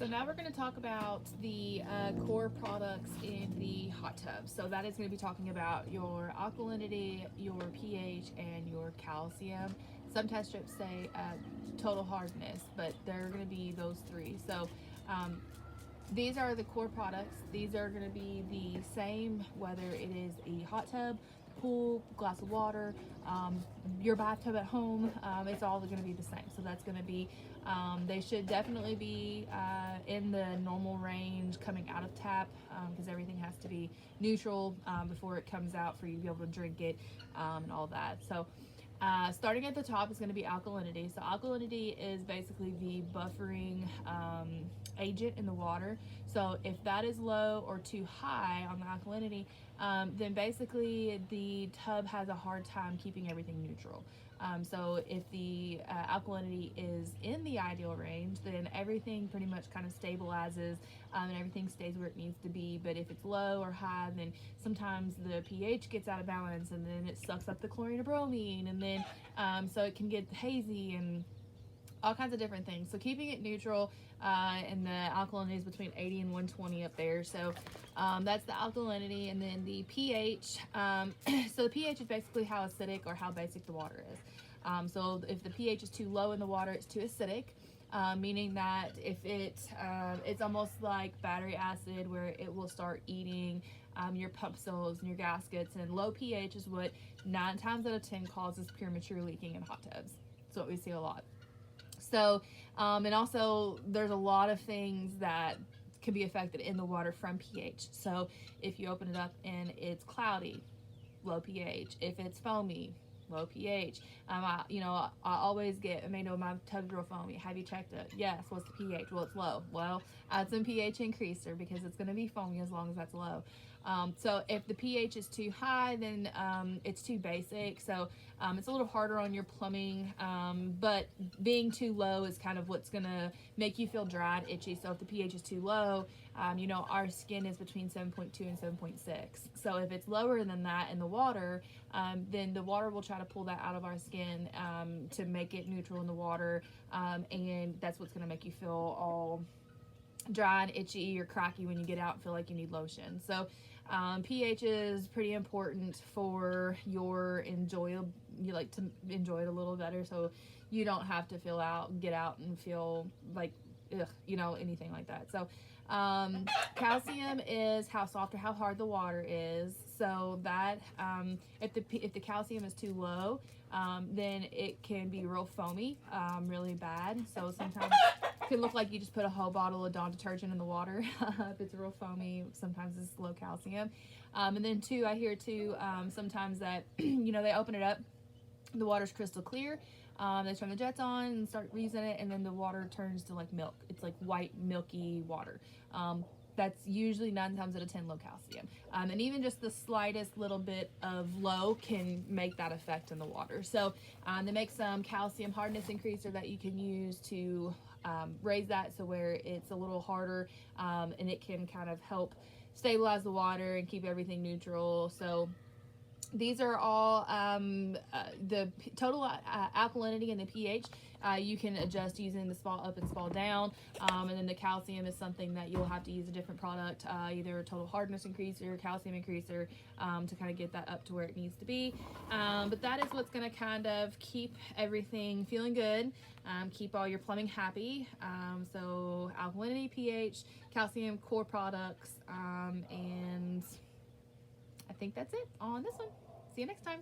So now we're going to talk about the core products in the hot tub. So that is going to be talking about your alkalinity, your pH, and your calcium. Some test strips say total hardness, but they're going to be those three. So these are the core products. These are going to be the same whether it is a hot tub, pool, glass of water, your bathtub at home. It's all going to be the same. So that's going to be, they should definitely be in the normal range coming out of tap, because everything has to be neutral before it comes out for you to be able to drink it, and all that. So starting at the top is going to be alkalinity. So alkalinity is basically the buffering agent in the water. So if that is low or too high on the alkalinity, then basically the tub has a hard time keeping everything neutral. So if the alkalinity is in the ideal range, then everything pretty much kind of stabilizes, and everything stays where it needs to be. But if it's low or high, then sometimes the pH gets out of balance, and then it sucks up the chlorine or bromine, and then so it can get hazy and all kinds of different things. So keeping it neutral, and the alkalinity is between 80 and 120 up there. So that's the alkalinity. And then the pH. So the pH is basically how acidic or how basic the water is. So if the pH is too low in the water, it's too acidic. Meaning that if it's almost like battery acid, where it will start eating your pump seals and your gaskets. And low pH is what 9 times out of 10 causes premature leaking in hot tubs. That's what we see a lot. So, and also there's a lot of things that can be affected in the water from pH. So if you open it up and it's cloudy, low pH. If it's foamy, low pH. I always get, my tub's real foamy. Have you checked it? Yes. What's the pH? Well, it's low. Well, add some pH increaser, because it's going to be foamy as long as that's low. So if the pH is too high, then it's too basic. So it's a little harder on your plumbing, but being too low is kind of what's going to make you feel dry and itchy. So if the pH is too low, our skin is between 7.2 and 7.6. So if it's lower than that in the water, then the water will try to pull that out of our skin to make it neutral in the water, and that's what's going to make you feel all dry and itchy or cracky when you get out and feel like you need lotion. So pH is pretty important for you like to enjoy it a little better, so you don't have to get out and feel like anything like that. So calcium is how soft or how hard the water is. So that if the calcium is too low, then it can be real foamy, really bad. So sometimes it can look like you just put a whole bottle of Dawn detergent in the water. If it's real foamy, sometimes it's low calcium. And then I hear sometimes that they open it up, the water's crystal clear. They turn the jets on and start using it, and then the water turns to like milk. It's like white, milky water. That's usually 9 times out of 10 low calcium. And even just the slightest little bit of low can make that effect in the water. So they make some calcium hardness increaser that you can use to raise that so where it's a little harder, and it can kind of help stabilize the water and keep everything neutral. So these are all the total alkalinity and the pH. You can adjust using the spall up and spall down. And then the calcium is something that you'll have to use a different product, either a total hardness increaser, calcium increaser, to kind of get that up to where it needs to be. But that is what's going to kind of keep everything feeling good, keep all your plumbing happy. So alkalinity, pH, calcium, core products, and I think that's it on this one. See you next time.